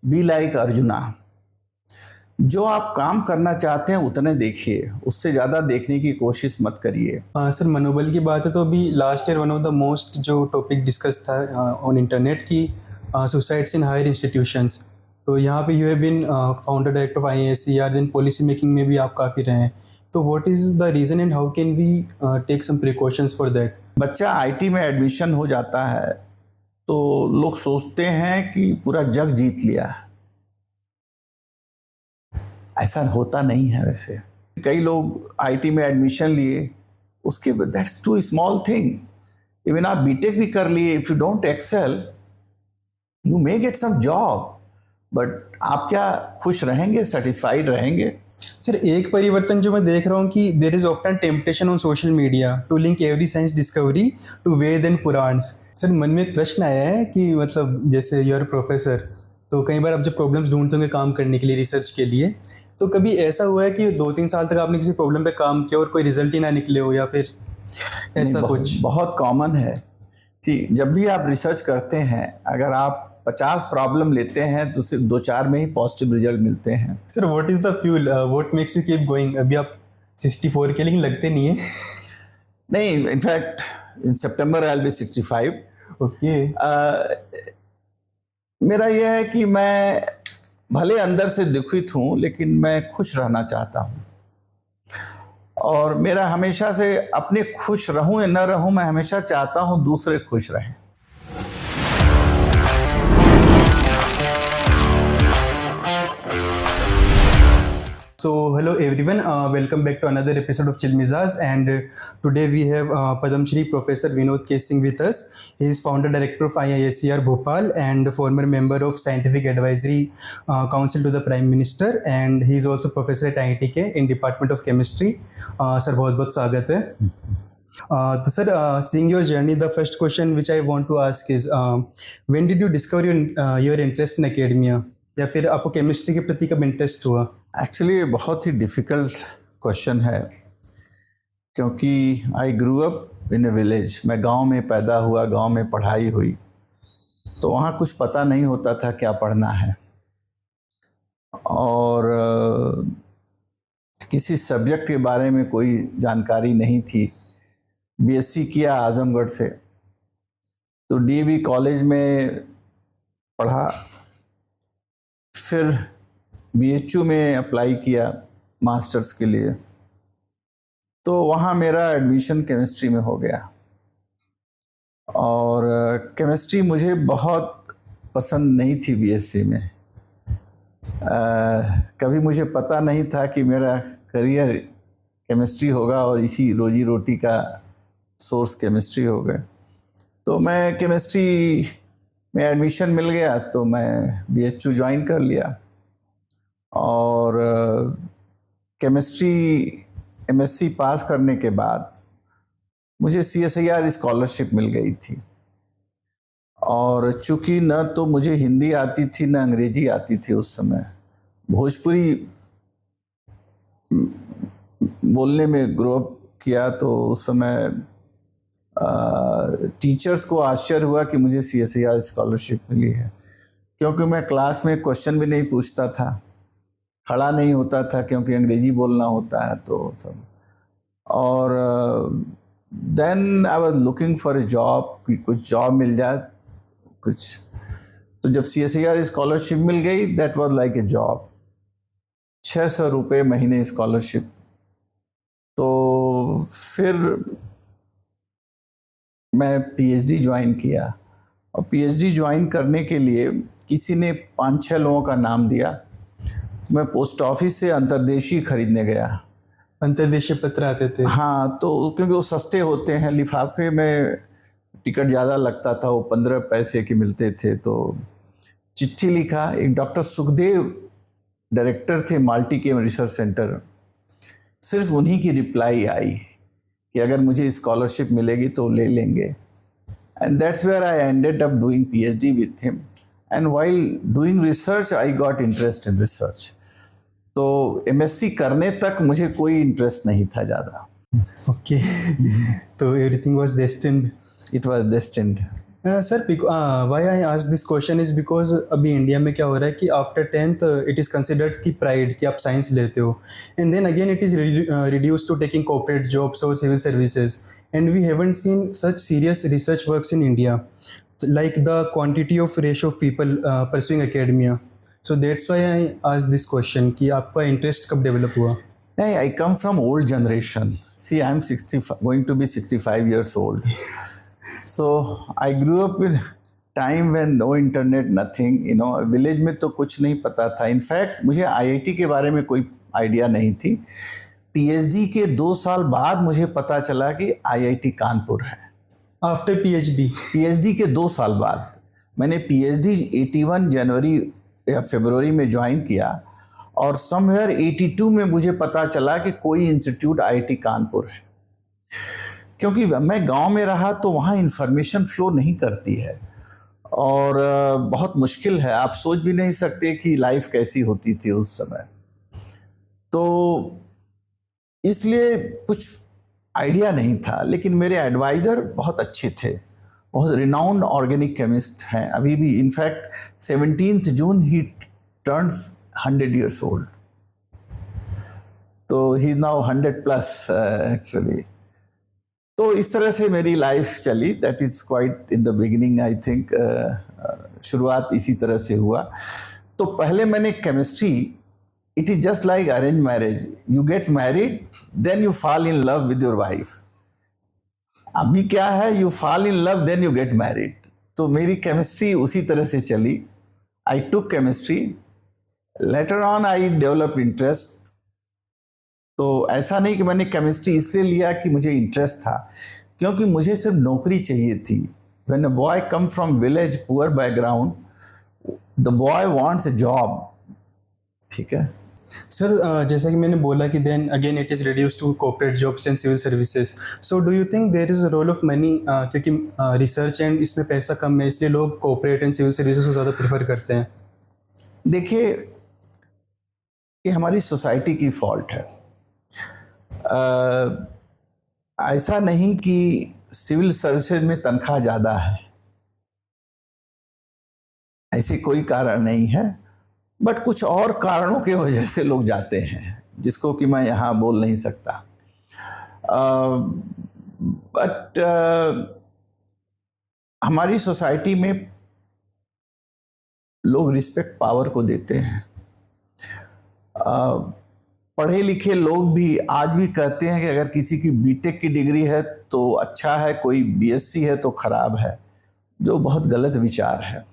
B like Arjuna. जो आप काम करना चाहते हैं उतने देखिए, उससे ज़्यादा देखने की कोशिश मत करिए। सर, मनोबल की बात है तो अभी last year one of the most जो टॉपिक डिस्कस था ऑन इंटरनेट की सुसाइड्स इन हायर इंस्टीट्यूशंस। तो यहाँ पे you have been founder director of IISER, then policy making में भी आप काफ़ी रहे हैं। तो what is the reason and how can we take some precautions for that? बच्चा आईटी में एडमिशन हो जाता है तो लोग सोचते हैं कि पूरा जग जीत लिया। ऐसा होता नहीं है। वैसे कई लोग आईटी में एडमिशन लिए, उसके that's too small thing. Even आप बीटेक भी कर लिए, if you don't excel you may get some job, but आप क्या खुश रहेंगे, सेटिस्फाइड रहेंगे? सर, एक परिवर्तन जो मैं देख रहा हूँ कि there is often temptation on social media to link every science discovery to Veda and Puranas. Sir, मन में एक प्रश्न आया है कि मतलब जैसे यू आर प्रोफेसर, तो कई बार आप जब प्रॉब्लम्स ढूंढते होंगे काम करने के लिए, रिसर्च के लिए, तो कभी ऐसा हुआ है कि 2-3 साल तक आपने किसी प्रॉब्लम पे काम किया और कोई रिजल्ट ही ना निकले हो, या फिर ऐसा कुछ? बहुत कॉमन है कि जब भी आप रिसर्च करते हैं, अगर आप 50 प्रॉब्लम लेते हैं तो सिर्फ 2-4 में ही पॉजिटिव रिजल्ट मिलते हैं। Sir, what is the fuel, what makes you keep going? अभी आप 64 के, लेकिन लगते नहीं है। नहीं, in fact in September I will be 65। Okay. मेरा यह है कि मैं भले अंदर से दुखित हूँ, लेकिन मैं खुश रहना चाहता हूँ। और मेरा हमेशा से, अपने खुश रहूँ या न रहूँ, मैं हमेशा चाहता हूँ दूसरे खुश रहें। So hello everyone, welcome back to another episode of Chill Mizaz, and today we have Padam Shri Professor Vinod K. Singh with us. He is founder director of IISER Bhopal and former member of Scientific Advisory Council to the Prime Minister, and he is also professor at IITK in Department of Chemistry. Sir, बहुत बहुत स्वागत है। तो sir, seeing your journey, the first question which I want to ask is, when did you discover your interest in academia, या फिर आपको chemistry के प्रति कब इंटरेस्ट हुआ? एक्चुअली ये बहुत ही डिफ़िकल्ट क्वेश्चन है, क्योंकि आई grew up in A village. मैं गांव में पैदा हुआ, गांव में पढ़ाई हुई, तो वहाँ कुछ पता नहीं होता था क्या पढ़ना है, और किसी सब्जेक्ट के बारे में कोई जानकारी नहीं थी। बीएससी किया आजमगढ़ से, तो डीएवी कॉलेज में पढ़ा, फिर बीएचयू में अप्लाई किया मास्टर्स के लिए, तो वहाँ मेरा एडमिशन केमिस्ट्री में हो गया। और केमिस्ट्री मुझे बहुत पसंद नहीं थी बीएससी में। कभी मुझे पता नहीं था कि मेरा करियर केमिस्ट्री होगा और इसी रोजी रोटी का सोर्स केमिस्ट्री हो गए। तो मैं केमिस्ट्री में एडमिशन मिल गया, तो मैं बीएचयू ज्वाइन कर लिया, और केमिस्ट्री एमएससी पास करने के बाद मुझे CSIR स्कॉलरशिप मिल गई थी। और चूँकि न तो मुझे हिंदी आती थी न अंग्रेजी आती थी उस समय, भोजपुरी बोलने में ग्रो अप किया, तो उस समय टीचर्स को आश्चर्य हुआ कि मुझे CSIR स्कॉलरशिप मिली है, क्योंकि मैं क्लास में क्वेश्चन भी नहीं पूछता था, खड़ा नहीं होता था, क्योंकि अंग्रेजी बोलना होता है तो सब। और then I was looking for a job, कि कुछ जॉब मिल जाए कुछ। तो जब CSIR स्कॉलरशिप मिल गई, that was like a job. 600 रुपये महीने स्कॉलरशिप। तो फिर मैं PhD ज्वाइन किया, और PhD ज्वाइन करने के लिए किसी ने 5-6 लोगों का नाम दिया। मैं पोस्ट ऑफिस से अंतर्देशीय खरीदने गया। अंतर्देशीय पत्र आते थे? हाँ, तो क्योंकि वो सस्ते होते हैं, लिफाफे में टिकट ज़्यादा लगता था, वो 15 पैसे के मिलते थे। तो चिट्ठी लिखा, एक डॉक्टर सुखदेव डायरेक्टर थे माल्टी के रिसर्च सेंटर, सिर्फ उन्हीं की रिप्लाई आई कि अगर मुझे स्कॉलरशिप मिलेगी तो ले लेंगे। And that's where I ended up doing PhD with him, and while doing research I got interest in research. तो MSc करने तक मुझे कोई इंटरेस्ट नहीं था ज़्यादा। ओके। तो everything was destined? It was destined. Sir why I ask this question is because अभी इंडिया में क्या हो रहा है कि after 10th it is considered की प्राइड कि आप साइंस लेते हो, and then again it is reduce to taking corporate jobs और civil services, and we haven't seen such serious research works in India like the quantity of ratio of people pursuing academia. So that's why I asked this question कि आपका interest कब develop हुआ? नहीं, I come from old generation. See, I'm 65, going to be 65 years old. So I grew up in time when no internet, nothing. Village में तो कुछ नहीं पता था. In fact, मुझे IIT के बारे में कोई आइडिया नहीं थी. PhD के 2 साल बाद मुझे पता चला कि IIT कानपुर है. आफ्टर PhD के 2 साल बाद मैंने PhD 81 जनवरी या फरवरी में ज्वाइन किया, और समवेयर 82 में मुझे पता चला कि कोई इंस्टीट्यूट IIT कानपुर है. क्योंकि मैं गांव में रहा तो वहाँ इंफॉर्मेशन फ्लो नहीं करती है, और बहुत मुश्किल है. आप सोच भी नहीं सकते कि लाइफ कैसी होती थी उस समय. तो इसलिए कुछ आइडिया नहीं था. लेकिन मेरे एडवाइज़र बहुत अच्छे थे, बहुत रिनाउंड ऑर्गेनिक केमिस्ट हैं अभी भी. इनफैक्ट 17 जून ही टर्न्स 100 years old. तो ही नाउ 100+ एक्चुअली. तो इस तरह से मेरी लाइफ चली. That is quite in the beginning, I think. शुरुआत इसी तरह से हुआ. तो पहले मैंने chemistry, it is just like arranged marriage. You get married, then you fall in love with your wife. अभी क्या है, you fall in love, then you get married. तो मेरी केमिस्ट्री उसी तरह से चली. I took chemistry. Later on I developed interest. तो ऐसा नहीं कि मैंने केमिस्ट्री इसलिए लिया कि मुझे इंटरेस्ट था, क्योंकि मुझे सिर्फ नौकरी चाहिए थी. When a boy come from village, poor background, the boy wants a job. ठीक है सर, जैसा कि मैंने बोला कि then again it is reduce to corporate jobs and civil services. So do you think there is a role of money, क्योंकि research and इसमें पैसा कम है, इसलिए लोग कॉर्पोरेट एंड सिविल सर्विसेज को ज़्यादा प्रेफर करते हैं? देखिए, ये हमारी सोसाइटी की फॉल्ट है. ऐसा नहीं कि सिविल सर्विसेज में तनख्वाह ज़्यादा है, ऐसे कोई कारण नहीं है. बट कुछ और कारणों की वजह से लोग जाते हैं, जिसको कि मैं यहाँ बोल नहीं सकता. बट हमारी सोसाइटी में लोग रिस्पेक्ट पावर को देते हैं. पढ़े लिखे लोग भी आज भी कहते हैं कि अगर किसी की बीटेक की डिग्री है तो अच्छा है, कोई BSc है तो खराब है, जो बहुत गलत विचार है.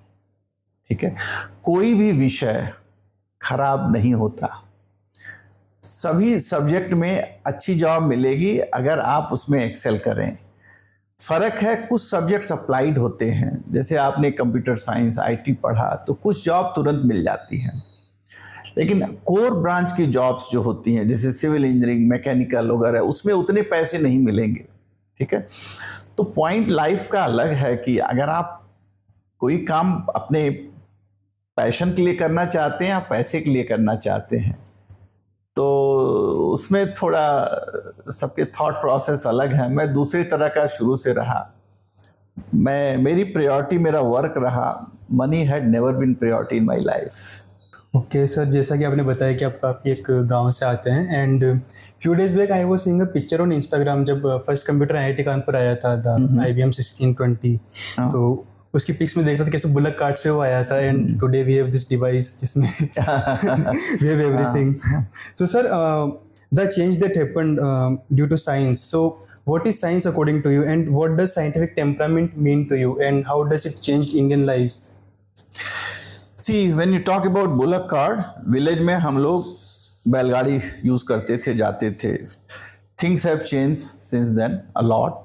ठीक है, कोई भी विषय खराब नहीं होता. सभी सब्जेक्ट में अच्छी जॉब मिलेगी अगर आप उसमें एक्सेल करें. फ़र्क है, कुछ सब्जेक्ट्स अप्लाइड होते हैं. जैसे आपने कंप्यूटर साइंस IT पढ़ा तो कुछ जॉब तुरंत मिल जाती हैं, लेकिन कोर ब्रांच की जॉब्स जो होती हैं, जैसे सिविल इंजीनियरिंग, मैकेनिकल वगैरह, उसमें उतने पैसे नहीं मिलेंगे. ठीक है, तो पॉइंट लाइफ का अलग है कि अगर आप कोई काम अपने पैशन के लिए करना चाहते हैं या पैसे के लिए करना चाहते हैं, तो उसमें थोड़ा सबके थॉट प्रोसेस अलग है. मैं दूसरी तरह का शुरू से रहा. मेरी प्रायोरिटी मेरा वर्क रहा. Money had never been priority in my life. Okay sir, जैसा कि आपने बताया कि आप काफ़ी एक गांव से आते हैं, and few days back I was seeing a picture on Instagram जब फर्स्ट कंप्यूटर IIT कानपुर आया था, द IBM 1620. तो उसकी पिक्स में देख रहा था कैसे बुलक कार्ट पे वो आया था, and today we have this device जिसमें we have everything. So sir, the change that happened due to science. So what is science according to you, and what does scientific temperament mean to you, and how does it change Indian lives? See, when you talk about bullock cart, village में हम लोग बैलगाड़ी use करते थे, जाते थे. Things have changed since then a lot.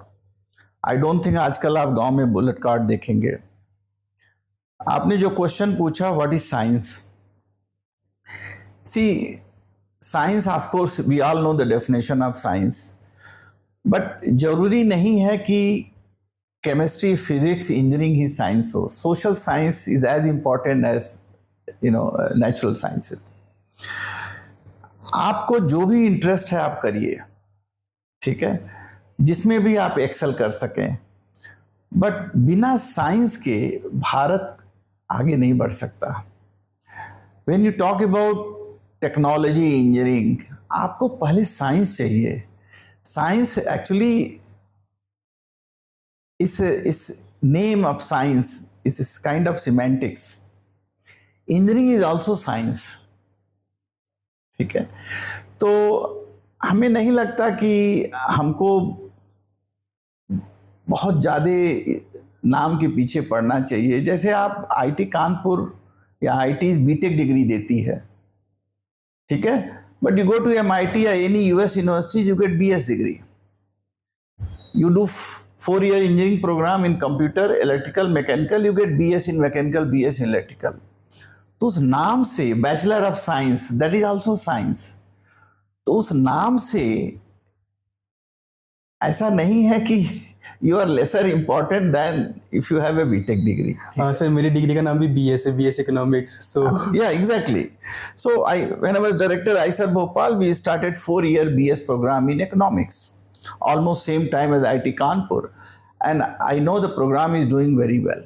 I don't think आजकल आप गांव में बुलेट कार्ट देखेंगे. आपने जो क्वेश्चन पूछा, what is science? See, science of course we all know the definition of science, but जरूरी नहीं है कि केमिस्ट्री, फिजिक्स, इंजीनियरिंग ही साइंस हो. Social science is as important as natural sciences. आपको जो भी इंटरेस्ट है आप करिए. ठीक है, जिसमें भी आप एक्सेल कर सकें. बट बिना साइंस के भारत आगे नहीं बढ़ सकता। When you talk about technology engineering, आपको पहले साइंस चाहिए। साइंस एक्चुअली इस नेम ऑफ साइंस इस kind of semantics. Engineering is also science, ठीक है। तो हमें नहीं लगता कि हमको बहुत ज़्यादा नाम के पीछे पड़ना चाहिए। जैसे आप आईटी कानपुर या आईटी बीटेक डिग्री देती है, ठीक है, but you go to MIT या any US university, you get BS degree. You do 4-year engineering program in computer, electrical, mechanical, you get BS in mechanical, BS in electrical. तो उस नाम से bachelor of science, that is also science. तो उस नाम से ऐसा नहीं है कि you are lesser important than if you have a BTech degree. हाँ सर, मेरी डिग्री का नाम भी बीएस है, BS economics. So yeah, exactly. So when I was director IISER Bhopal, we started 4-year BS program in economics, almost same time as IIT Kanpur, and I know the program is doing very well.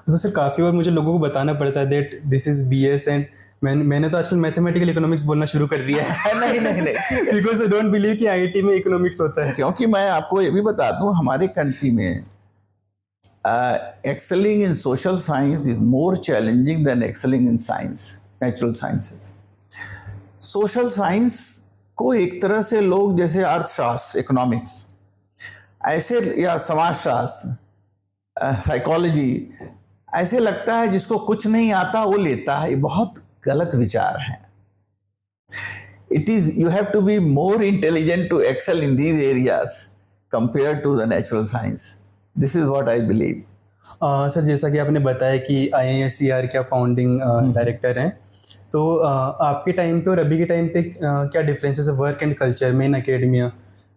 तो sir काफ़ी बार मुझे लोगों को बताना पड़ता है that this is BS, and मैंने तो आजकल मैथमेटिकल इकोनॉमिक्स बोलना शुरू कर दिया है। नहीं बिकॉज आई डोंट बिलीव कि आईआईटी में इकोनॉमिक्स होता है। क्योंकि मैं आपको ये भी बता दूं, हमारे कंट्री में excelling in social science is more challenging than excelling in science, natural sciences. Social science को एक तरह से लोग जैसे अर्थशास्त्र, इकोनॉमिक्स ऐसे, या समाजशास्त्र, साइकोलॉजी, ऐसे लगता है जिसको कुछ नहीं आता वो लेता है। ये बहुत गलत विचार है। It is, you have to be more intelligent to excel in these areas compare to the natural science. This is what I believe. Sir जैसा कि आपने बताया कि IISER के फाउंडिंग डायरेक्टर हैं, तो आपके टाइम पे और अभी के टाइम पे क्या डिफरेंसेस है वर्क एंड कल्चर में इन अकेडमिया?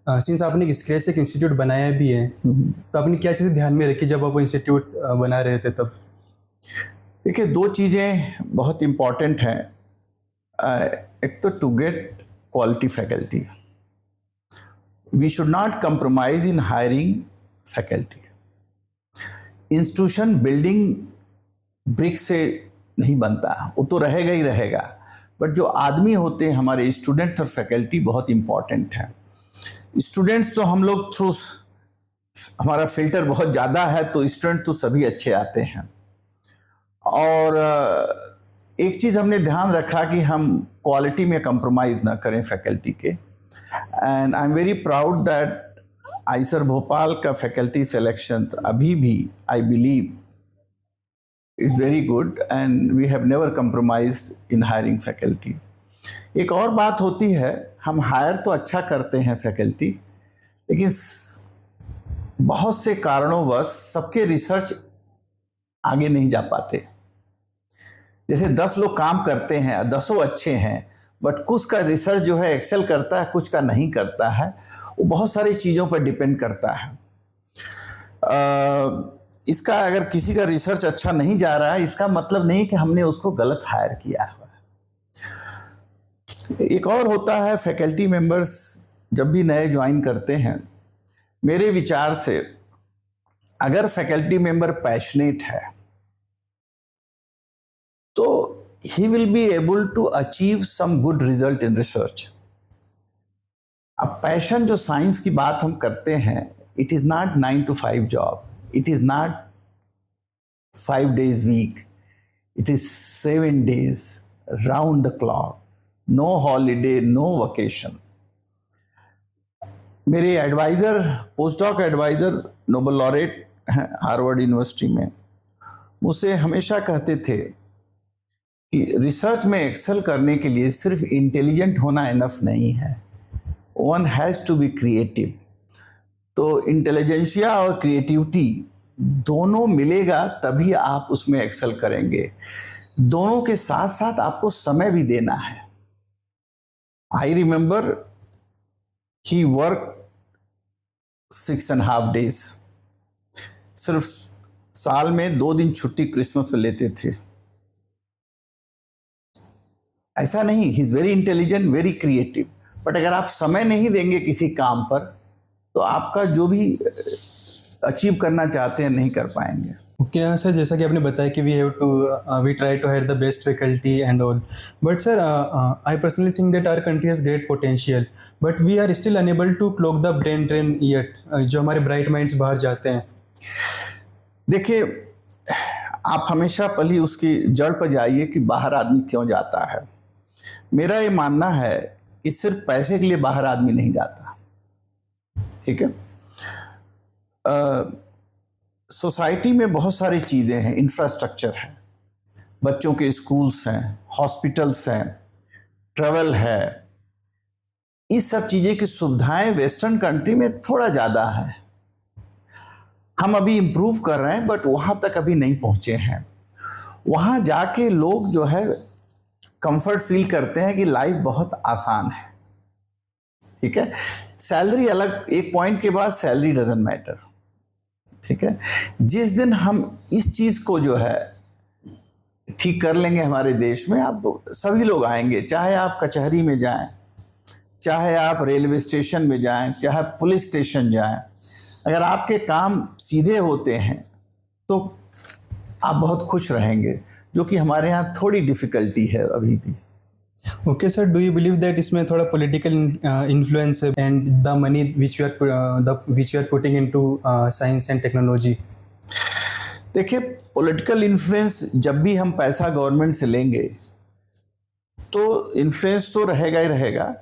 सिंस आपने स्क्रैच से एक इंस्टीट्यूट बनाया भी है, तो आपने क्या चीज़ें ध्यान में रखी जब आप वो इंस्टीट्यूट बना रहे थे तब? देखिए, दो चीज़ें बहुत इम्पॉर्टेंट हैं। एक तो to get quality faculty, we should not compromise in hiring faculty. Institution building brick से नहीं बनता, वो तो रहेगा ही रहेगा, बट जो आदमी होते हैं हमारे स्टूडेंट और फैकल्टी बहुत इम्पॉर्टेंट है। स्टूडेंट्स तो हम लोग थ्रू, हमारा फिल्टर बहुत ज़्यादा है, तो स्टूडेंट तो सभी अच्छे आते हैं। और एक चीज़ हमने ध्यान रखा कि हम क्वालिटी में कंप्रोमाइज़ ना करें फैकल्टी के। And I am very proud that IISER Bhopal का फैकल्टी सिलेक्शन अभी भी, I believe it's very good, and we have never compromised in hiring faculty. एक और बात होती है, हम हायर तो अच्छा करते हैं फैकल्टी, लेकिन बहुत से कारणोंवश सबके रिसर्च आगे नहीं जा पाते। जैसे 10 लोग काम करते हैं, 10 अच्छे हैं, बट कुछ का रिसर्च जो है एक्सेल करता है, कुछ का नहीं करता है। वो बहुत सारी चीज़ों पर डिपेंड करता है। इसका अगर किसी का रिसर्च अच्छा नहीं जा रहा है, इसका मतलब नहीं कि हमने उसको गलत हायर किया है। एक और होता है, फैकल्टी मेंबर्स जब भी नए ज्वाइन करते हैं, मेरे विचार से अगर फैकल्टी मेंबर पैशनेट है तो he will be able to achieve some good result in research. अब पैशन, जो साइंस की बात हम करते हैं, it is not 9 to 5 job, it is not 5 days week, it is 7 days round the clock, no holiday, no vacation. मेरे advisor, post doc advisor, Nobel laureate हैं Harvard University में, मुझसे हमेशा कहते थे कि रिसर्च में एक्सेल करने के लिए सिर्फ इंटेलिजेंट होना इनफ नहीं है, one has to be creative. तो इंटेलिजेंसिया और क्रिएटिविटी दोनों मिलेगा तभी आप उसमें एक्सेल करेंगे। दोनों के साथ साथ आपको समय भी देना है। I remember he worked 6.5 days, सिर्फ साल में 2 दिन छुट्टी क्रिसमस पे लेते थे। ऐसा नहीं, he is very intelligent, very creative, but अगर आप समय नहीं देंगे किसी काम पर, तो आपका जो भी अचीव करना चाहते हैं नहीं कर पाएंगे। ओके सर, जैसा कि आपने बताया कि we try to hire the best faculty and all, but sir I personally think that our country has great potential, but we are still unable to clock the brain drain yet, जो हमारे bright minds बाहर जाते हैं। देखिए, आप हमेशा पहले उसकी जड़ पर जाइए कि बाहर आदमी क्यों जाता है। मेरा ये मानना है कि सिर्फ पैसे के लिए बाहर आदमी नहीं जाता, ठीक है। सोसाइटी में बहुत सारी चीज़ें हैं, इंफ्रास्ट्रक्चर है, बच्चों के स्कूल्स हैं, हॉस्पिटल्स हैं, ट्रैवल है, इस सब चीज़ें की सुविधाएं वेस्टर्न कंट्री में थोड़ा ज़्यादा है। हम अभी इम्प्रूव कर रहे हैं, बट वहाँ तक अभी नहीं पहुँचे हैं। वहाँ जाके लोग जो है कंफर्ट फील करते हैं कि लाइफ बहुत आसान है, ठीक है। सैलरी अलग, एक पॉइंट के बाद सैलरी डजंट मैटर, ठीक है। जिस दिन हम इस चीज़ को जो है ठीक कर लेंगे हमारे देश में, आप सभी लोग आएंगे, चाहे आप कचहरी में जाएं, चाहे आप रेलवे स्टेशन में जाएं, चाहे पुलिस स्टेशन जाएं। अगर आपके काम सीधे होते हैं तो आप बहुत खुश रहेंगे, जो कि हमारे यहाँ थोड़ी डिफ़िकल्टी है अभी भी। Okay sir, do you believe that इसमें थोड़ा पॉलिटिकल इन्फ्लुएंस है and the money which you are putting into science and technology? देखिए, पॉलिटिकल इन्फ्लुएंस, जब भी हम पैसा गवर्नमेंट से लेंगे तो इन्फ्लुएंस तो रहेगा ही रहेगा।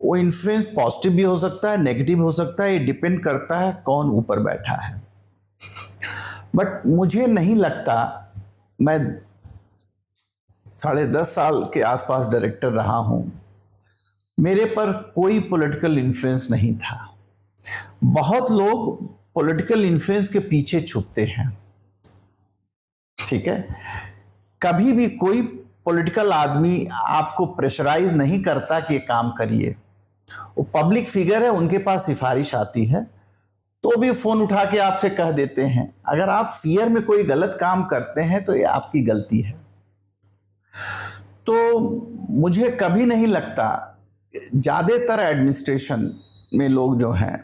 वो इन्फ्लुएंस पॉजिटिव भी हो सकता है, नेगेटिव हो सकता है, ये डिपेंड करता है कौन ऊपर बैठा है। बट मुझे नहीं लगता, मैं 10.5 साल के आसपास डायरेक्टर रहा हूं, मेरे पर कोई पॉलिटिकल इन्फ्लुएंस नहीं था। बहुत लोग पॉलिटिकल इन्फ्लुएंस के पीछे छुपते हैं, ठीक है। कभी भी कोई पॉलिटिकल आदमी आपको प्रेशराइज नहीं करता कि ये काम करिए। वो पब्लिक फिगर है, उनके पास सिफारिश आती है तो भी फोन उठा के आपसे कह देते हैं। अगर आप फियर में कोई गलत काम करते हैं तो ये आपकी गलती है। तो मुझे कभी नहीं लगता, ज़्यादातर एडमिनिस्ट्रेशन में लोग जो हैं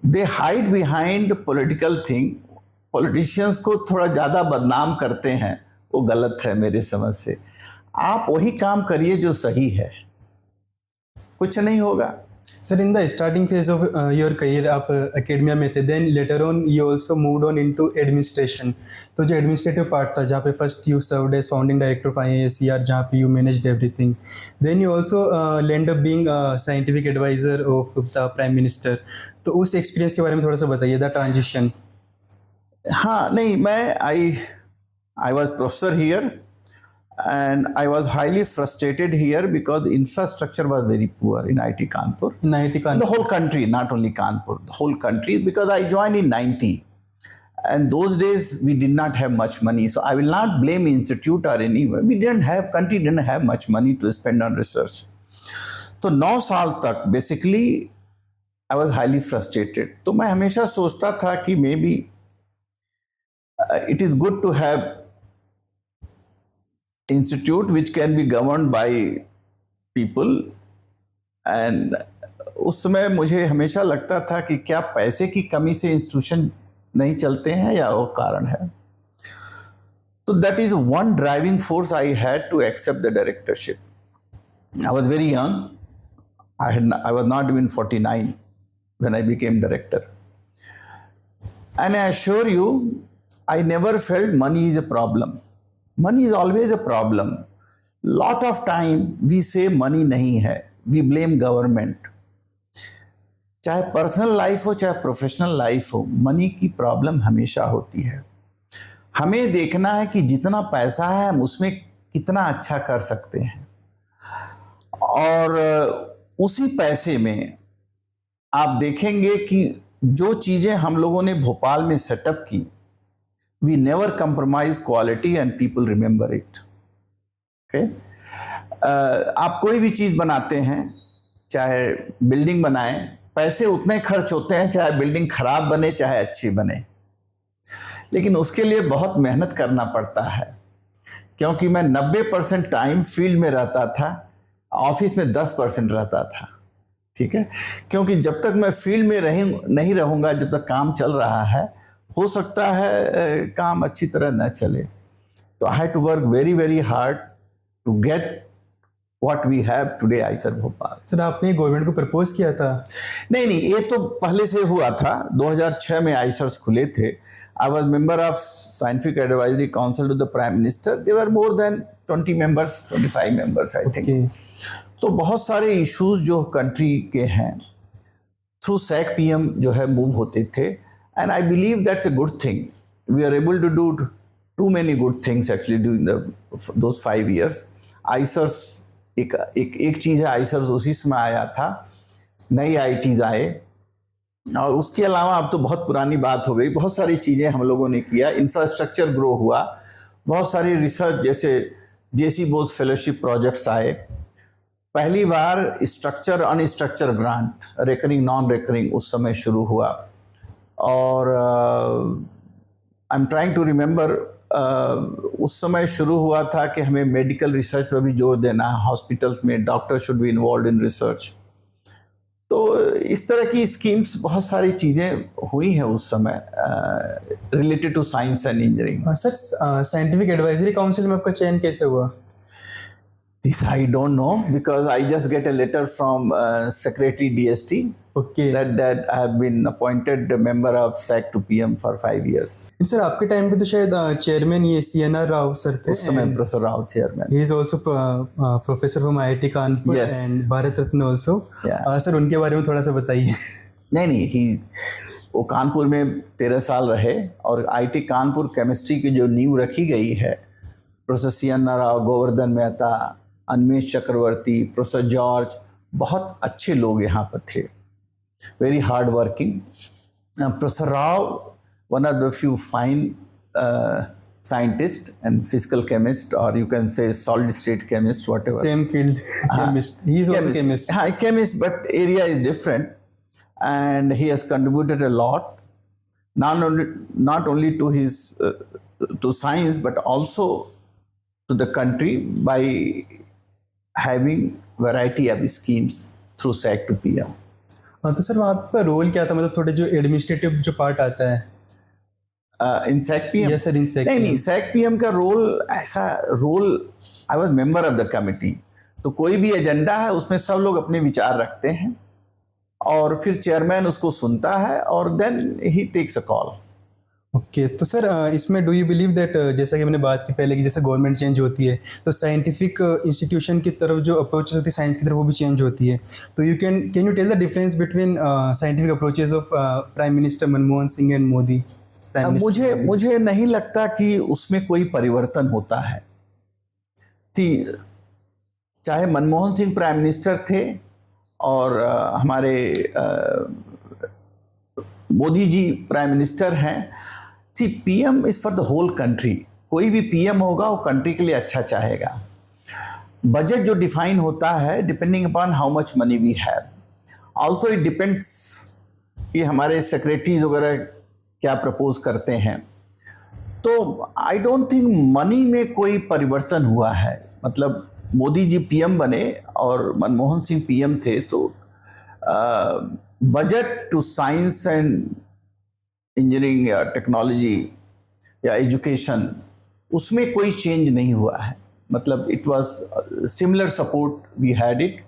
they hide behind political thing, politicians को थोड़ा ज़्यादा बदनाम करते हैं, वो गलत है मेरे समझ से। आप वही काम करिए जो सही है, कुछ नहीं होगा। Sir, in the starting phase of your career आप एकेडमिया में थे, then later on you also moved on into administration. तो जो एडमिनिस्ट्रेटिव पार्ट था, जहाँ पे first you served as founding director of IISER, जहाँ पे you managed everything, then you also land up being scientific advisor of the prime minister. तो उस experience के बारे में थोड़ा सा बताइए, द ट्रांजिशन। हाँ, नहीं, मैं I was professor here and I was highly frustrated here because the infrastructure was very poor in IIT Kanpur. In IIT Kanpur. The whole country, not only Kanpur, the whole country, because I joined in 90. And those days we did not have much money. So I will not blame institute or anyone. Country didn't have much money to spend on research. तो 9 साल तक basically I was highly frustrated. तो मैं हमेशा सोचता था कि maybe it is good to have institute which can be governed by people, and उस समय मुझे हमेशा लगता था कि क्या पैसे की कमी से इंस्टीट्यूशन नहीं चलते हैं या वो कारण है। तो that is one driving force I had to accept the directorship. I was very young, I was not even 49 when I became director, and I assure you I never felt money is a problem. Money is always a problem. Lot of time we say money नहीं है, we blame government. चाहे personal life हो चाहे professional life हो, money की problem हमेशा होती है। हमें देखना है कि जितना पैसा है हम उसमें कितना अच्छा कर सकते हैं, और उसी पैसे में आप देखेंगे कि जो चीज़ें हम लोगों ने भोपाल में सेटअप की, we never compromise quality and people remember it. Okay? आप कोई भी चीज़ बनाते हैं, चाहे बिल्डिंग बनाएं, पैसे उतने खर्च होते हैं, चाहे बिल्डिंग खराब बने चाहे अच्छी बने, लेकिन उसके लिए बहुत मेहनत करना पड़ता है। क्योंकि मैं 90% टाइम फील्ड में रहता था, ऑफिस में 10% रहता था। ठीक है, क्योंकि जब तक मैं फील्ड में नहीं रहूँगा, जब तक काम चल रहा है, हो सकता है काम अच्छी तरह न चले। तो I have to work very very hard to get what we have today IISER Bhopal. Sir आपने गवर्नमेंट को प्रपोज किया था? नहीं, ये तो पहले से हुआ था। 2006 में आईसर्स खुले थे। I was member of scientific advisory council to the prime minister. They were more than 20 members, 25 members I think. तो बहुत सारे इश्यूज जो कंट्री के हैं थ्रू सैक पीएम जो है मूव होते थे, and I believe that's a good thing. We are able to do too many good things actually during those 5 years। IISERs एक चीज़ है, आईसर्स उसी समय आया था, नई आईटीज आए, और उसके अलावा अब तो बहुत पुरानी बात हो गई। बहुत सारी चीज़ें हम लोगों ने किया, इंफ्रास्ट्रक्चर ग्रो हुआ, बहुत सारी रिसर्च जैसे जेसी बोस फेलोशिप प्रोजेक्ट्स आए। पहली बार structure unstructure grant, recurring non recurring, उस समय शुरू हुआ। और I am trying to remember, उस समय शुरू हुआ था कि हमें मेडिकल रिसर्च पर भी जोर देना है, हॉस्पिटल्स में doctor should be involve in research. तो इस तरह की स्कीम्स, बहुत सारी चीज़ें हुई हैं उस समय related to science and engineering. Sir scientific advisory council में आपका चयन कैसे हुआ? This I don't know, because I just get a letter from Secretary DST. Okay. That I have been appointed a member of SAC to PM for 5 years. Sir आपके time पे तो शायद chairman ये CNR राव सर थे। उस समय professor Rao chairman. He is also professor from IIT Kanpur and Bharat Ratna also. Sir उनके बारे में थोड़ा सा बताइए। नहीं, वो कानपुर में 13 साल रहे, और IIT कानपुर केमिस्ट्री की जो नींव रखी गई है, प्रोफेसर CNR राव, गोवर्धन मेहता, अन्मेष चक्रवर्ती, प्रोफेसर जॉर्ज, बहुत अच्छे लोग यहाँ पर थे, very hard working. Professor Rao one of the few fine scientist and physical chemist, or you can say solid state chemist, whatever. Same field, chemist. He is also chemist. Chemist, but area is different, and he has contributed a lot, not only to his to science, but also to the country by having variety of schemes through SAC to PM. तो sir वहाँ आपका role क्या था, मतलब थोड़े जो administrative जो part आता है in SAC PM? Yes sir, in SAC नहीं, सैक पीएम का रोल ऐसा role, I was member of the committee, तो कोई भी एजेंडा है उसमें सब लोग अपने विचार रखते हैं, और फिर चेयरमैन उसको सुनता है, और then he takes a call. Okay, तो सर इसमें डू यू बिलीव दैट, जैसा कि हमने बात की पहले कि जैसे गवर्नमेंट चेंज होती है तो साइंटिफिक इंस्टीट्यूशन की तरफ जो अप्रोचेस होती है साइंस की तरफ वो भी चेंज होती है, तो you can you tell the difference between scientific approaches of prime minister Manmohan Singh and Modi? मुझे नहीं लगता कि उसमें कोई परिवर्तन होता है। चाहे मनमोहन सिंह प्राइम मिनिस्टर थे और हमारे मोदी जी प्राइम मिनिस्टर हैं, PM is for the whole country. कोई भी पीएम होगा वो कंट्री के लिए अच्छा चाहेगा। बजट जो डिफाइन होता है depending upon how much money we have, also it depends कि हमारे सेक्रेटरीज वगैरह क्या प्रपोज करते हैं। तो आई डोंट थिंक मनी में कोई परिवर्तन हुआ है। मतलब मोदी जी पीएम बने और मनमोहन सिंह पीएम थे, तो budget to science and engineering या टेक्नोलॉजी या एजुकेशन, उसमें कोई चेंज नहीं हुआ है। मतलब it was similar support we had it.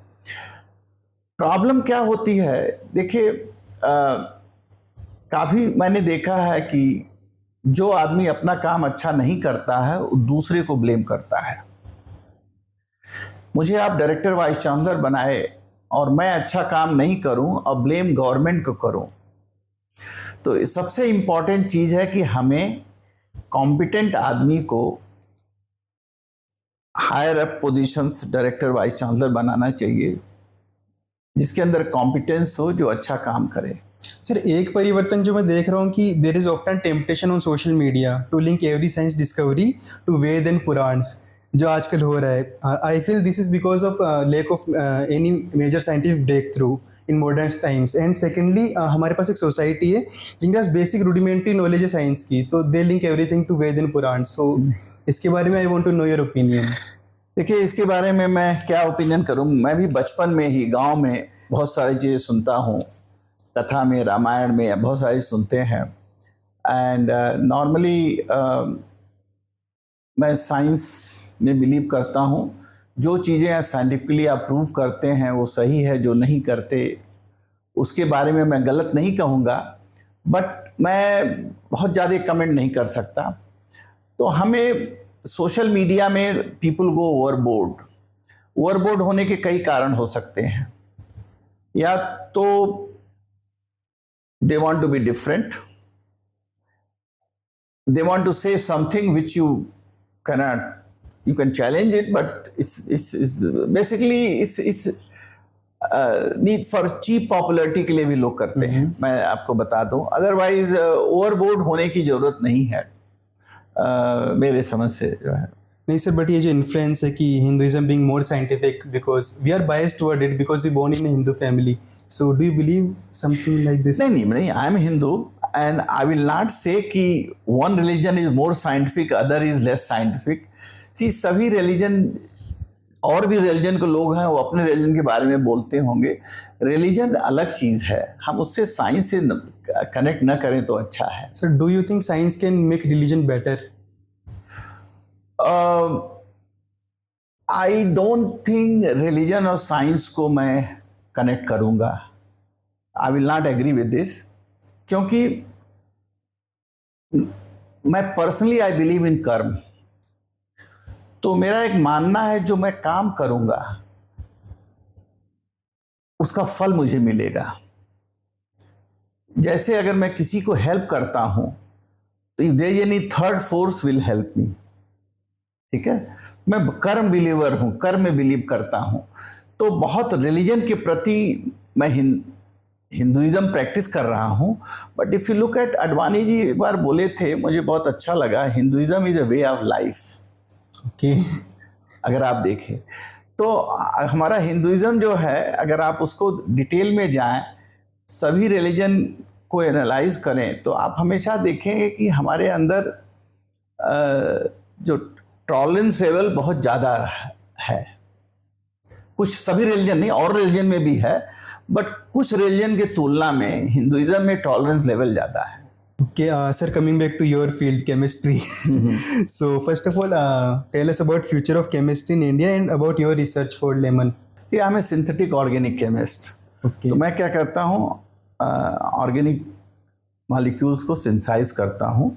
Problem क्या होती है, देखिए काफ़ी मैंने देखा है कि जो आदमी अपना काम अच्छा नहीं करता है वो दूसरे को ब्लेम करता है। मुझे आप डायरेक्टर वाइस चांसलर बनाए और मैं अच्छा काम नहीं करूं और ब्लेम गवर्नमेंट को करूं, तो सबसे इम्पॉर्टेंट चीज़ है कि हमें कॉम्पिटेंट आदमी को higher up positions director vice chancellor बनाना चाहिए, जिसके अंदर कॉम्पिटेंस हो, जो अच्छा काम करे। सर एक परिवर्तन जो मैं देख रहा हूँ कि there is often temptation on social media to link every science discovery to Veda and Puranas, जो आजकल हो रहा है। I feel this is because of lack of any major scientific breakthrough in modern times. And secondly हमारे पास एक society है जिनके पास बेसिक रूडिमेंट्री नॉलेज है साइंस की, तो they link everything to Veda and Purana. So इसके बारे में I want to know your opinion. देखिए, इसके बारे में मैं क्या ओपिनियन करूं। मैं भी बचपन में ही गांव में बहुत सारी चीज़ें सुनता हूं, कथा में, रामायण में बहुत सारी सुनते हैं। एंड नॉर्मली मैं साइंस में बिलीव करता हूं। जो चीज़ें साइंटिफिकली आप प्रूव करते हैं वो सही है, जो नहीं करते उसके बारे में मैं गलत नहीं कहूँगा, बट मैं बहुत ज़्यादा कमेंट नहीं कर सकता। तो हमें सोशल मीडिया में पीपल गो ओवरबोर्ड होने के कई कारण हो सकते हैं। या तो they want to be different, they want to say something which you cannot, you can challenge it, but it's basically it's need for cheap popularity के लिए भी लोग करते हैं। मैं आपको बता दूं, अदरवाइज ओवरबोर्ड होने की जरूरत नहीं है मेरे समझ से जो है। नहीं सर, बट ये जो इन्फ्लुएंस है कि Hinduism being more scientific because we are biased toward it because we born in Hindu family, so do you believe something like this? नहीं, I am Hindu and I will not say कि one religion is more scientific, other is less scientific. See, सभी religion और भी religion के लोग हैं, वो अपने रिलीजन के बारे में बोलते होंगे। रिलीजन अलग चीज़ है, हम उससे साइंस से कनेक्ट ना करें तो अच्छा है। Sir, do you think science can make religion better? I don't think religion और साइंस को मैं कनेक्ट करूँगा। I will not agree with this, क्योंकि मैं पर्सनली आई बिलीव इन कर्म। तो मेरा एक मानना है, जो मैं काम करूंगा उसका फल मुझे मिलेगा। जैसे अगर मैं किसी को हेल्प करता हूं तो if there is any third force will help me, ठीक है। मैं कर्म बिलीवर हूं, कर्म में बिलीव करता हूं। तो बहुत रिलीजन के प्रति मैं हिंदुइज्म प्रैक्टिस कर रहा हूं। But if you look at, Advani ji एक बार बोले थे, मुझे बहुत अच्छा लगा, Hinduism is a way of life. Okay, अगर आप देखें तो हमारा हिंदुइज्म जो है, अगर आप उसको डिटेल में जाएं, सभी रिलीजन को एनालाइज करें, तो आप हमेशा देखेंगे कि हमारे अंदर जो टॉलरेंस लेवल बहुत ज़्यादा है। कुछ, सभी रिलीजन नहीं, और रिलीजन में भी है, बट कुछ रिलीजन की तुलना में हिंदुइज्म में टॉलरेंस लेवल ज़्यादा है। okay, sir, coming back to your field, chemistry. So first of all, tell us about future of chemistry in India and about your research for lemon. ये हमें synthetic organic chemist. Okay. तो मैं क्या करता हूँ, organic molecules को synthesise करता हूँ।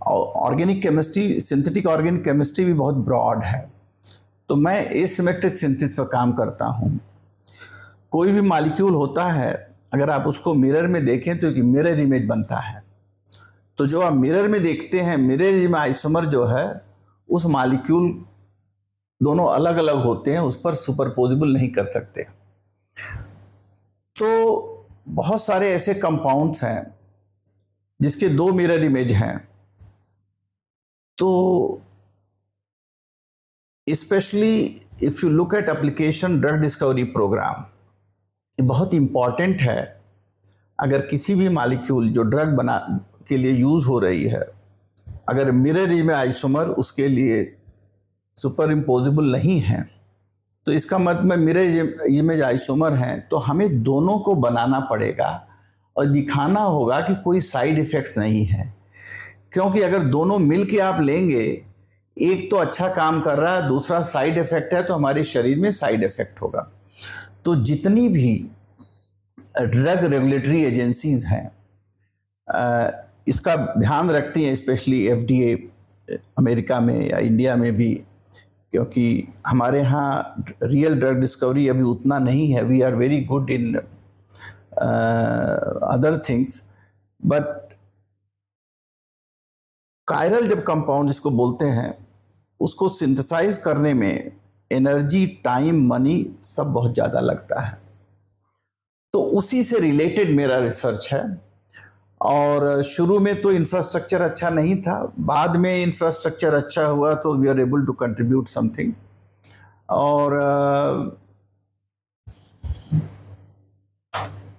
और organic chemistry, synthetic organic chemistry भी बहुत ब्रॉड है। तो मैं एसिमेट्रिक सिंथेसिस पर काम करता हूँ। कोई भी मॉलिक्यूल होता है, अगर आप उसको मिरर में देखें तो एक मिरर इमेज बनता है। तो जो आप मिरर में देखते हैं, मिरर इमेज में आइसोमर जो है, उस मॉलिक्यूल दोनों अलग अलग होते हैं, उस पर सुपरपोजिबल नहीं कर सकते। तो बहुत सारे ऐसे कंपाउंड्स हैं जिसके दो मिरर इमेज हैं। तो specially if you look at application drug discovery programme, ये बहुत इम्पॉर्टेंट है। अगर किसी भी मॉलिक्यूल जो ड्रग बना के लिए यूज़ हो रही है, अगर मिरर इमेज आइसोमर उसके लिए सुपर इम्पोजिबल नहीं है, तो इसका मतलब मिरर इमेज आइसोमर हैं, तो हमें दोनों को बनाना पड़ेगा और दिखाना होगा कि कोई साइड इफ़ेक्ट्स नहीं है। क्योंकि अगर दोनों मिल के आप लेंगे, एक तो अच्छा काम कर रहा है, दूसरा साइड इफ़ेक्ट है, तो हमारे शरीर में साइड इफ़ेक्ट होगा। तो जितनी भी ड्रग रेगुलेटरी एजेंसीज़ हैं इसका ध्यान रखती हैं, स्पेशली FDA अमेरिका में या इंडिया में भी, क्योंकि हमारे यहाँ रियल ड्रग डिस्कवरी अभी उतना नहीं है। We are very good in other things, but chiral जब कंपाउंड जिसको बोलते हैं, उसको सिंथेसाइज करने में एनर्जी, टाइम, मनी सब बहुत ज़्यादा लगता है। तो उसी से रिलेटेड मेरा रिसर्च है। और शुरू में तो इंफ्रास्ट्रक्चर अच्छा नहीं था, बाद में इंफ्रास्ट्रक्चर अच्छा हुआ, तो we are able to contribute something. और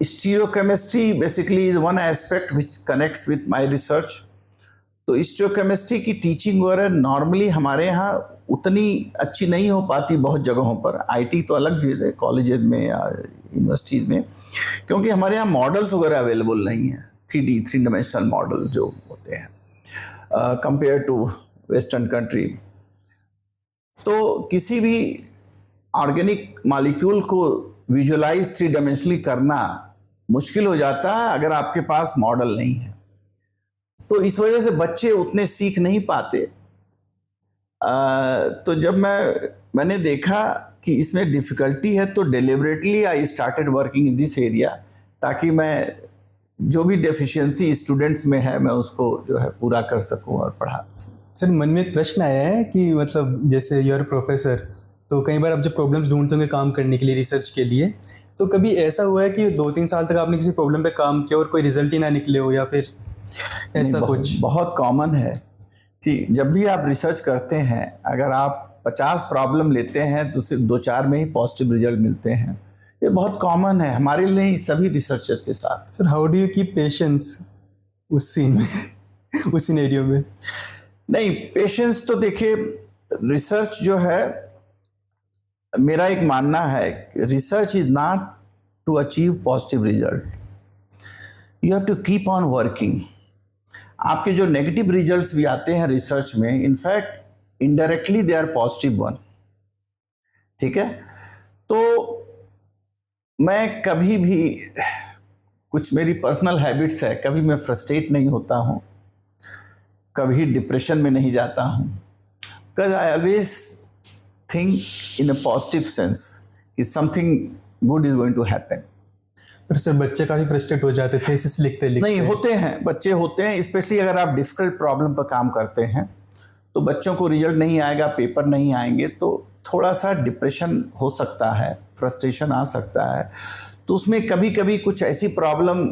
stereochemistry basically is one aspect which connects with my research. तो स्टीरियोकेमिस्ट्री की टीचिंग वगैरह नॉर्मली हमारे यहाँ उतनी अच्छी नहीं हो पाती बहुत जगहों पर। आईटी तो अलग भी है, कॉलेजेस में या यूनिवर्सिटीज़ में, क्योंकि हमारे यहाँ मॉडल्स वगैरह अवेलेबल नहीं हैं, 3 डायमेंशनल मॉडल जो होते हैं कंपेयर टू वेस्टर्न कंट्री। तो किसी भी ऑर्गेनिक मॉलिक्यूल को विजुअलाइज 3 डायमेंशनली करना मुश्किल हो जाता है अगर आपके पास मॉडल नहीं है। तो इस वजह से बच्चे उतने सीख नहीं पाते। तो जब मैंने देखा कि इसमें डिफ़िकल्टी है, तो deliberately I started working in this area, ताकि मैं जो भी डेफिशिएंसी स्टूडेंट्स में है मैं उसको जो है पूरा कर सकूं और पढ़ा। सर, मन में एक प्रश्न आया है कि मतलब जैसे यू आर प्रोफेसर, तो कई बार आप जब प्रॉब्लम्स ढूंढते होंगे काम करने के लिए, रिसर्च के लिए, तो कभी ऐसा हुआ है कि 2-3 साल तक आपने किसी प्रॉब्लम पे काम किया और कोई रिजल्ट ही ना निकले हो, या फिर ऐसा कुछ? बहुत कॉमन है कि जब भी आप रिसर्च करते हैं, अगर आप 50 प्रॉब्लम लेते हैं तो सिर्फ 2-4 में ही पॉजिटिव रिजल्ट मिलते हैं। ये बहुत कॉमन है हमारे लिए, सभी रिसर्चर्स के साथ। Sir, how do you keep patience उस सीन में उस सिनेरियो में? नहीं, पेशेंस तो देखिए, रिसर्च जो है, मेरा एक मानना है, research is not to achieve positive result, you have to keep on working. आपके जो नेगेटिव रिजल्ट्स भी आते हैं रिसर्च में, in fact indirectly they are positive one. ठीक है, तो मैं कभी भी, कुछ मेरी पर्सनल हैबिट्स है, कभी मैं फ्रस्ट्रेट नहीं होता हूँ, कभी डिप्रेशन में नहीं जाता हूँ, because I always think in a positive sense कि something good is going to happen. पर सर, बच्चे काफ़ी फ्रस्ट्रेट हो जाते थे थीसिस लिखते लिखते। नहीं, होते हैं, बच्चे होते हैं, स्पेशली अगर आप डिफ़िकल्ट प्रॉब्लम पर काम करते हैं तो बच्चों को रिजल्ट नहीं आएगा, पेपर नहीं आएंगे, तो थोड़ा सा डिप्रेशन हो सकता है, फ्रस्ट्रेशन आ सकता है। तो उसमें कभी कभी कुछ ऐसी प्रॉब्लम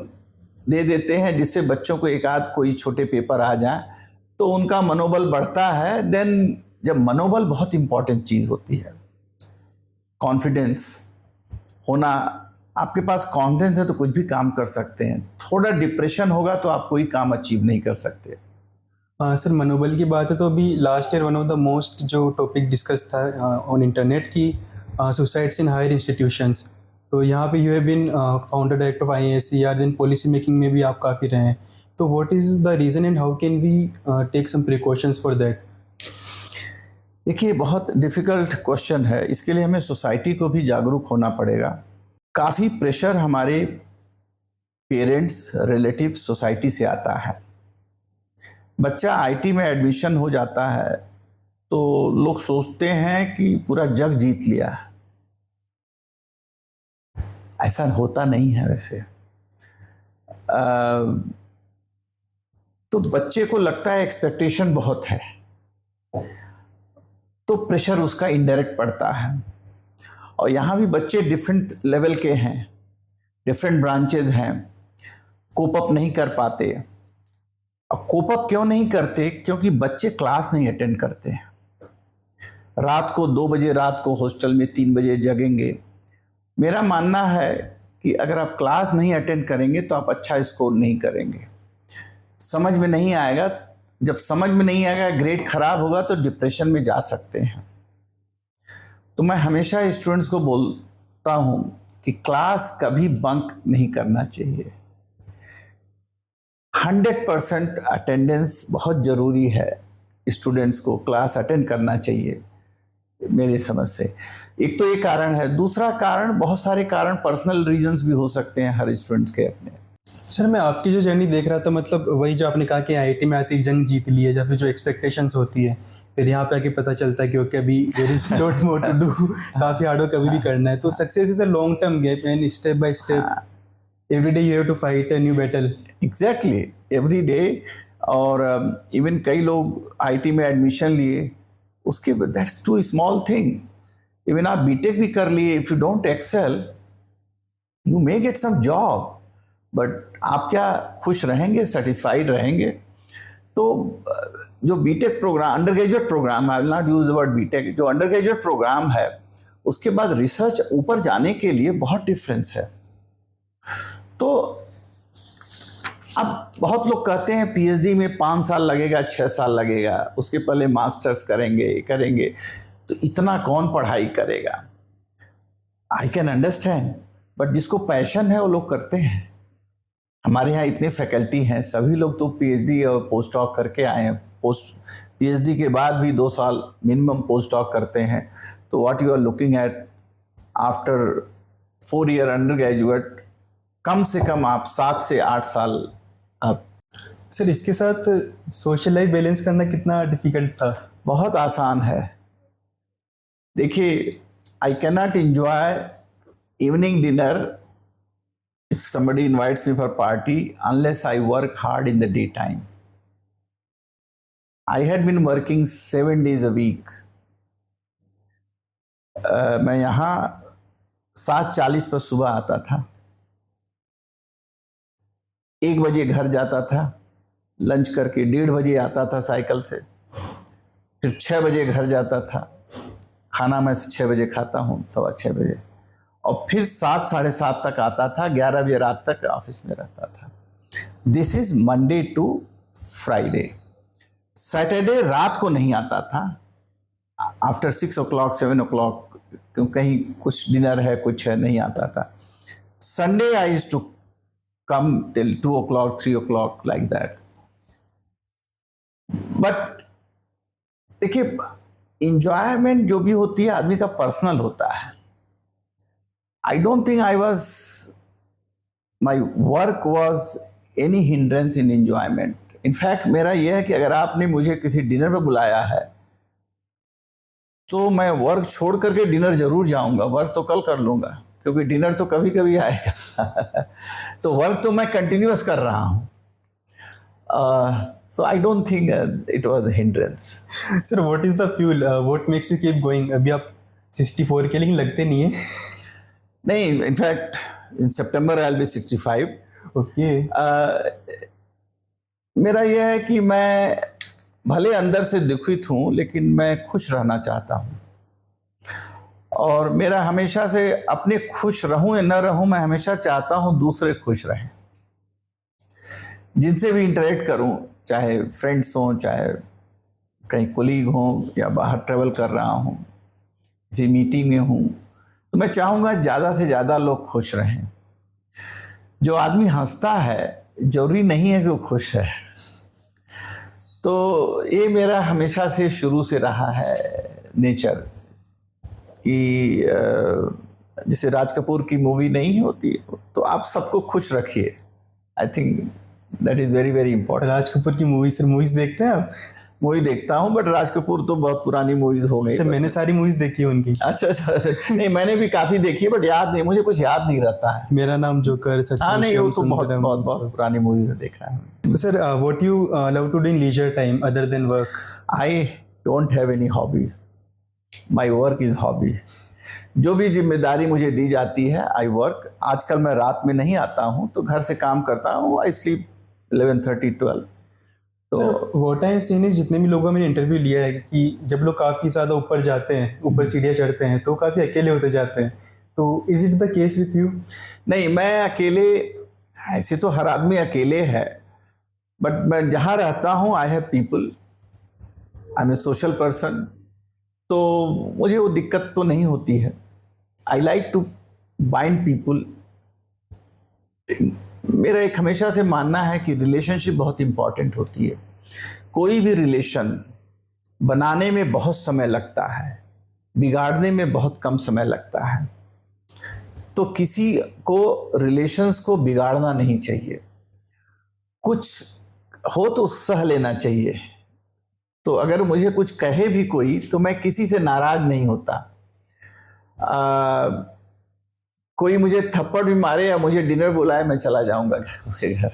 दे देते हैं जिससे बच्चों को एक आध कोई छोटे पेपर आ जाए तो उनका मनोबल बढ़ता है। देन जब मनोबल बहुत इंपॉर्टेंट चीज़ होती है, कॉन्फिडेंस होना, आपके पास कॉन्फिडेंस है तो कुछ भी काम कर सकते हैं। थोड़ा डिप्रेशन होगा तो आप कोई काम अचीव नहीं कर सकते। सर, मनोबल की बात है तो अभी last year one of the most जो टॉपिक डिस्कस था ऑन इंटरनेट की सुसाइड्स इन हायर इंस्टीट्यूशंस, तो यहाँ पे you have been founder director of IISER, then policy making में भी आप काफ़ी रहे हैं, तो what is the reason and how can we take some precautions for that? देखिए, बहुत डिफ़िकल्ट क्वेश्चन है, इसके लिए हमें सोसाइटी को भी जागरूक होना पड़ेगा। काफ़ी प्रेशर हमारे पेरेंट्स, रिलेटिव, सोसाइटी से आता है। बच्चा IT में एडमिशन हो जाता है तो लोग सोचते हैं कि पूरा जग जीत लिया। ऐसा होता नहीं है वैसे। तो बच्चे को लगता है एक्सपेक्टेशन बहुत है, तो प्रेशर उसका इनडायरेक्ट पड़ता है। और यहाँ भी बच्चे डिफरेंट लेवल के हैं, डिफरेंट ब्रांचेज हैं, कोप अप नहीं कर पाते। और कोप अप क्यों नहीं करते? क्योंकि बच्चे क्लास नहीं अटेंड करते। रात को 2 बजे रात को हॉस्टल में 3 बजे जगेंगे। मेरा मानना है कि अगर आप क्लास नहीं अटेंड करेंगे तो आप अच्छा स्कोर नहीं करेंगे, समझ में नहीं आएगा। जब समझ में नहीं आएगा, ग्रेड खराब होगा तो डिप्रेशन में जा सकते हैं। तो मैं हमेशा स्टूडेंट्स को बोलता हूँ कि क्लास कभी बंक नहीं करना चाहिए। 100% अटेंडेंस बहुत ज़रूरी है, स्टूडेंट्स को क्लास अटेंड करना चाहिए मेरे समझ से। एक तो ये कारण है। दूसरा कारण, बहुत सारे कारण पर्सनल रीजंस भी हो सकते हैं हर स्टूडेंट्स के अपने। सर, मैं आपकी जो जर्नी देख रहा था, मतलब वही जो आपने कहा कि IIT में आती जंग जीत ली है, या फिर जो एक्सपेक्टेशंस होती है, फिर यहाँ पे आके पता चलता है कि ओके अभी there is lot more to do, काफ़ी हार्ड वर्क अभी भी करना है। तो success is a long term game and step by step every day you have to fight a new battle. Exactly, every day. और even कई लोग IT में एडमिशन लिए, उसके बाद that's too small thing. Even आप बीटेक भी कर लिए, if you don't excel you may get some job, but आप क्या खुश रहेंगे, सेटिस्फाइड रहेंगे? तो जो B Tech programme, under graduate programme, I will not use the word B Tech, जो अंडर ग्रेजुएट प्रोग्राम है, उसके बाद रिसर्च ऊपर जाने के लिए बहुत डिफरेंस है। तो अब बहुत लोग कहते हैं पीएचडी में 5 साल लगेगा, 6 साल लगेगा, उसके पहले मास्टर्स करेंगे, तो इतना कौन पढ़ाई करेगा। आई कैन अंडरस्टैंड, बट जिसको पैशन है वो लोग करते हैं। हमारे यहाँ इतने फैकल्टी हैं, सभी लोग तो पीएचडी और पोस्ट डॉक करके आए हैं। पीएचडी के बाद भी 2 साल मिनिमम पोस्ट डॉक करते हैं। तो what you are looking at after 4 year undergraduate, कम से कम आप 7 से 8 साल आप। सर इसके साथ सोशल लाइफ बैलेंस करना कितना डिफिकल्ट था? बहुत आसान है। देखिए, I can not enjoy evening dinner if somebody invites me for party unless I work hard in the daytime. I had been working 7 days a week. मैं यहाँ 7:40 पर सुबह आता था, 1 बजे घर जाता था, लंच करके 1:30 बजे आता था साइकिल से, फिर 6 बजे घर जाता था, खाना मैं 6 बजे खाता हूँ, 6:15 बजे, और फिर 7 साढ़े 7 तक आता था, 11 बजे रात तक ऑफिस में रहता था। This is Monday to Friday. Saturday रात को नहीं आता था, आफ्टर 6 o'clock 7 o'clock, क्यों कहीं कुछ डिनर है कुछ है, नहीं आता था। Sunday I used to come till 2 o'clock 3 o'clock like that. But देखिए, इंजॉयमेंट जो भी होती है आदमी का पर्सनल होता है। I don't think my work was any hindrance in enjoyment. In fact, मेरा यह है कि अगर आपने मुझे किसी डिनर पे बुलाया है तो मैं वर्क छोड़ करके डिनर जरूर जाऊंगा। वर्क तो कल कर लूंगा, क्योंकि डिनर तो कभी कभी आएगा। तो वर्क तो मैं कंटिन्यूअस कर रहा हूँ। So I don't think it was a hindrance. Sir what is the fuel, what makes you keep going? अभी आप 64 के, लेकिन लगते नहीं है। नहीं, in fact in September I will be 65। Okay. मेरा यह है कि मैं भले अंदर से दुखित हूँ, लेकिन मैं खुश रहना चाहता हूँ। और मेरा हमेशा से, अपने खुश रहूँ या न रहूँ, मैं हमेशा चाहता हूँ दूसरे खुश रहें। जिनसे भी इंटरेक्ट करूँ, चाहे फ्रेंड्स हों, चाहे कहीं कोलीग हों, या बाहर ट्रेवल कर रहा हूँ, किसी मीटिंग में हूँ, तो मैं चाहूँगा ज़्यादा से ज़्यादा लोग खुश रहें। जो आदमी हंसता है जरूरी नहीं है कि वो खुश है। तो ये मेरा हमेशा से शुरू से रहा है नेचर कि जैसे राज कपूर की मूवी नहीं होती, तो आप सबको खुश रखिए। I think that is very very important. Raj Kapoor की मूवी, सर मूवीज देखते हैं आप? मूवी देखता हूँ, बट राज कपूर तो बहुत पुरानी मूवीज हो गई। सर मैंने सारी मूवीज देखी है उनकी। अच्छा। नहीं, मैंने भी काफी देखी है, बट याद नहीं, मुझे कुछ याद नहीं रहता है। मेरा नाम जोकर, हाँ नहीं, वो तो बहुत पुरानी मूवी में देखा है। तो sir what you love to do in leisure time other than work? I don't have any hobby, my work is hobby. जो भी जिम्मेदारी मुझे दी जाती है, आई वर्क। आजकल मैं रात में नहीं आता हूँ, तो घर से काम करता हूँ। I sleep 11:30 12। तो what I have seen is, जितने भी लोगों का मैंने इंटरव्यू लिया है, कि जब लोग काफ़ी ज़्यादा ऊपर जाते हैं, ऊपर सीढ़ियाँ चढ़ते हैं, तो काफ़ी अकेले होते जाते हैं। तो is it the case with you? नहीं, मैं अकेले, ऐसे तो हर आदमी अकेले है, बट मैं जहाँ रहता हूँ I have people, I am a social person, तो मुझे वो दिक्कत तो नहीं होती है। I like to bind people. मेरा एक हमेशा से मानना है कि रिलेशनशिप बहुत इंपॉर्टेंट होती है। कोई भी रिलेशन बनाने में बहुत समय लगता है, बिगाड़ने में बहुत कम समय लगता है। तो किसी को रिलेशंस को बिगाड़ना नहीं चाहिए, कुछ हो तो सह लेना चाहिए। तो अगर मुझे कुछ कहे भी कोई, तो मैं किसी से नाराज नहीं होता। कोई मुझे थप्पड़ भी मारे या मुझे डिनर बुलाए, मैं चला जाऊंगा उसके घर।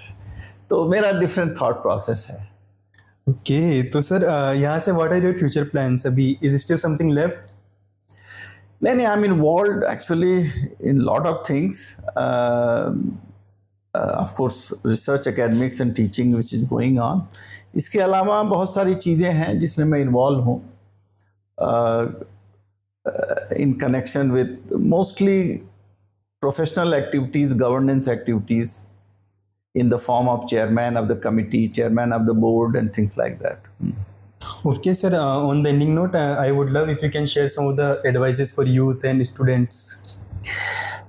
तो मेरा डिफरेंट थॉट प्रोसेस है। ओके। तो सर यहाँ से what are your future plans? अभी इज स्टिल समथिंग लेफ्ट? नहीं, I am involved actually in lot of things. Of course research, academics and teaching which is going on. इसके अलावा बहुत सारी चीज़ें हैं जिसमें मैं इन्वॉल्व हूँ, in connection with mostly professional activities, governance activities, in the form of chairman of the committee, chairman of the board, and things like that. Okay, sir. On the ending note, I would love if you can share some of the advices for youth and students.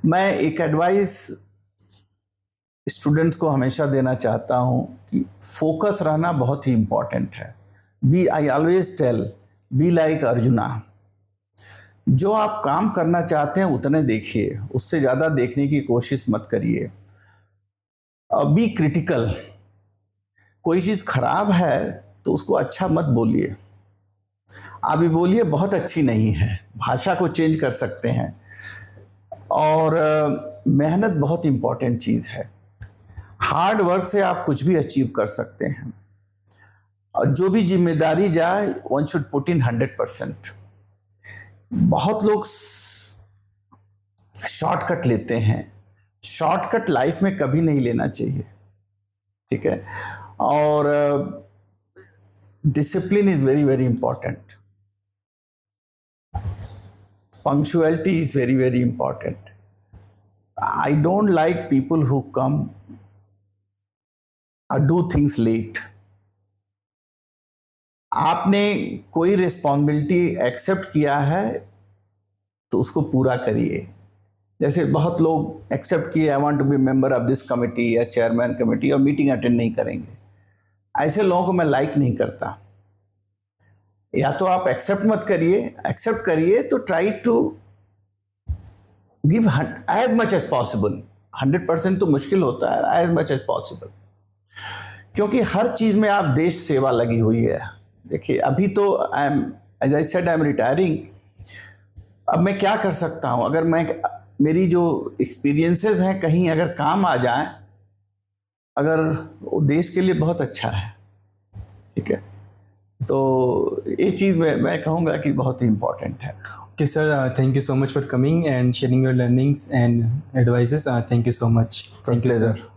मैं एक advice students को हमेशा देना चाहता हूँ कि focus रहना बहुत ही इम्पॉर्टेंट है. I always tell, be like Arjuna. जो आप काम करना चाहते हैं उतने देखिए, उससे ज़्यादा देखने की कोशिश मत करिए. B critical. कोई चीज़ खराब है तो उसको अच्छा मत बोलिए. आप भी बोलिए बहुत अच्छी नहीं है, भाषा को चेंज कर सकते हैं. और मेहनत बहुत इम्पॉर्टेंट चीज़ है. हार्ड वर्क से आप कुछ भी अचीव कर सकते हैं. और जो भी जिम्मेदारी जाए, वन शुड पुट इन 100%. बहुत लोग शॉर्टकट लेते हैं. शॉर्टकट लाइफ में कभी नहीं लेना चाहिए, ठीक है. और discipline is very very important. Punctuality is very very important. I don't like people who come or do things late. आपने कोई रिस्पॉन्सिबिलिटी एक्सेप्ट किया है तो उसको पूरा करिए. जैसे बहुत लोग एक्सेप्ट किए, I want to be member of this committee या चेयरमैन कमिटी, और मीटिंग अटेंड नहीं करेंगे. ऐसे लोगों को मैं लाइक नहीं करता. या तो आप एक्सेप्ट मत करिए, एक्सेप्ट करिए तो try to give as much as possible. 100% तो मुश्किल होता है, एज मच एज पॉसिबल. क्योंकि हर चीज़ में आप देश सेवा लगी हुई है. देखिए अभी तो as I said, I am retiring. अब मैं क्या कर सकता हूँ? अगर मेरी जो एक्सपीरियंसेस हैं कहीं अगर काम आ जाएं, अगर वो देश के लिए बहुत अच्छा है, ठीक है. तो ये चीज़ मैं कहूँगा कि बहुत ही इम्पोर्टेंट है. Okay, sir. Thank you so much for coming and sharing your learnings and advices. Thank you so much. Thank you, sir. Pleasure.